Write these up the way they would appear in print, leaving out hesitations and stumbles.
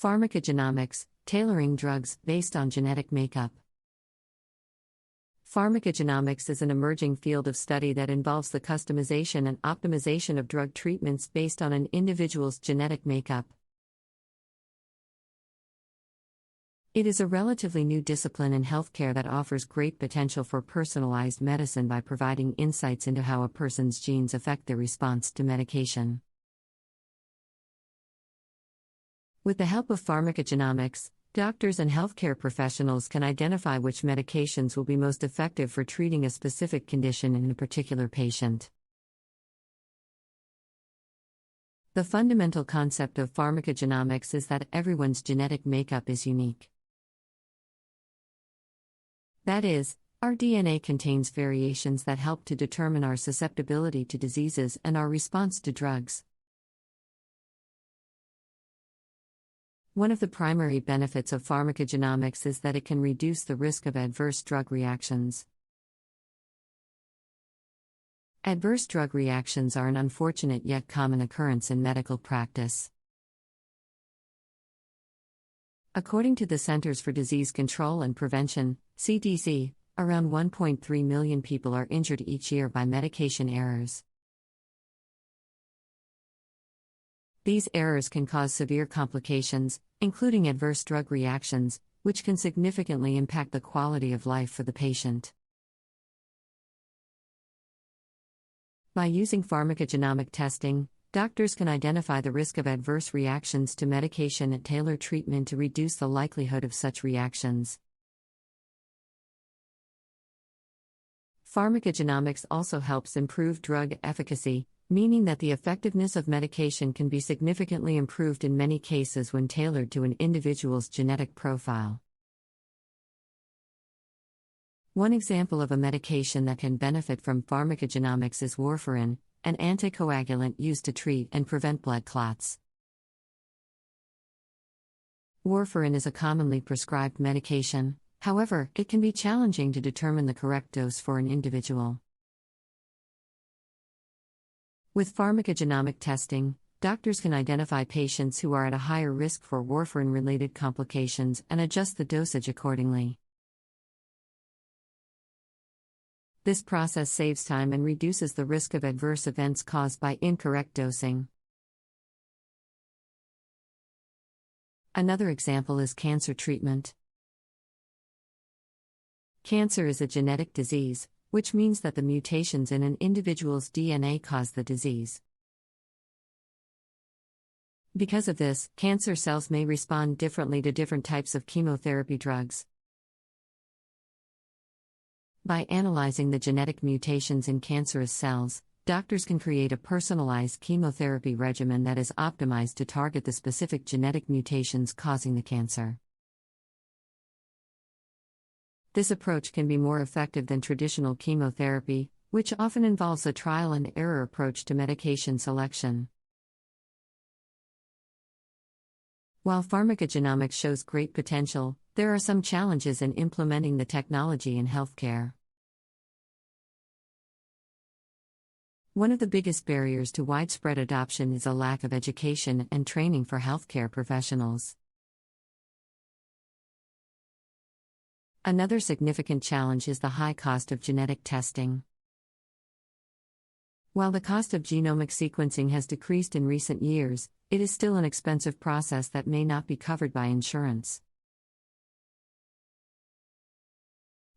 Pharmacogenomics, tailoring drugs based on genetic makeup. Pharmacogenomics is an emerging field of study that involves the customization and optimization of drug treatments based on an individual's genetic makeup. It is a relatively new discipline in healthcare that offers great potential for personalized medicine by providing insights into how a person's genes affect their response to medication. With the help of pharmacogenomics, doctors and healthcare professionals can identify which medications will be most effective for treating a specific condition in a particular patient. The fundamental concept of pharmacogenomics is that everyone's genetic makeup is unique. That is, our DNA contains variations that help to determine our susceptibility to diseases and our response to drugs. One of the primary benefits of pharmacogenomics is that it can reduce the risk of adverse drug reactions. Adverse drug reactions are an unfortunate yet common occurrence in medical practice. According to the Centers for Disease Control and Prevention, CDC, around 1.3 million people are injured each year by medication errors. These errors can cause severe complications, including adverse drug reactions, which can significantly impact the quality of life for the patient. By using pharmacogenomic testing, doctors can identify the risk of adverse reactions to medication and tailor treatment to reduce the likelihood of such reactions. Pharmacogenomics also helps improve drug efficacy, meaning that the effectiveness of medication can be significantly improved in many cases when tailored to an individual's genetic profile. One example of a medication that can benefit from pharmacogenomics is warfarin, an anticoagulant used to treat and prevent blood clots. Warfarin is a commonly prescribed medication, however, it can be challenging to determine the correct dose for an individual. With pharmacogenomic testing, doctors can identify patients who are at a higher risk for warfarin-related complications and adjust the dosage accordingly. This process saves time and reduces the risk of adverse events caused by incorrect dosing. Another example is cancer treatment. Cancer is a genetic disease, which means that the mutations in an individual's DNA cause the disease. Because of this, cancer cells may respond differently to different types of chemotherapy drugs. By analyzing the genetic mutations in cancerous cells, doctors can create a personalized chemotherapy regimen that is optimized to target the specific genetic mutations causing the cancer. This approach can be more effective than traditional chemotherapy, which often involves a trial-and-error approach to medication selection. While pharmacogenomics shows great potential, there are some challenges in implementing the technology in healthcare. One of the biggest barriers to widespread adoption is a lack of education and training for healthcare professionals. Another significant challenge is the high cost of genetic testing. While the cost of genomic sequencing has decreased in recent years, it is still an expensive process that may not be covered by insurance.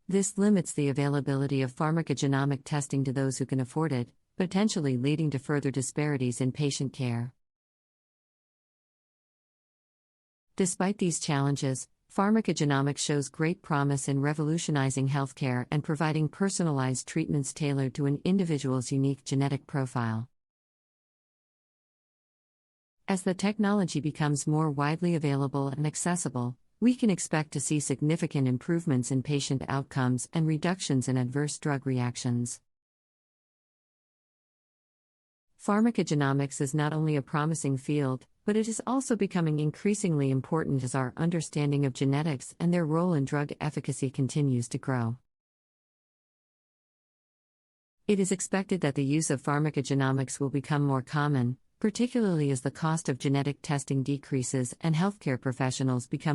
This limits the availability of pharmacogenomic testing to those who can afford it, potentially leading to further disparities in patient care. Despite these challenges, pharmacogenomics shows great promise in revolutionizing healthcare and providing personalized treatments tailored to an individual's unique genetic profile. As the technology becomes more widely available and accessible, we can expect to see significant improvements in patient outcomes and reductions in adverse drug reactions. Pharmacogenomics is not only a promising field, but it is also becoming increasingly important as our understanding of genetics and their role in drug efficacy continues to grow. It is expected that the use of pharmacogenomics will become more common, particularly as the cost of genetic testing decreases and healthcare professionals become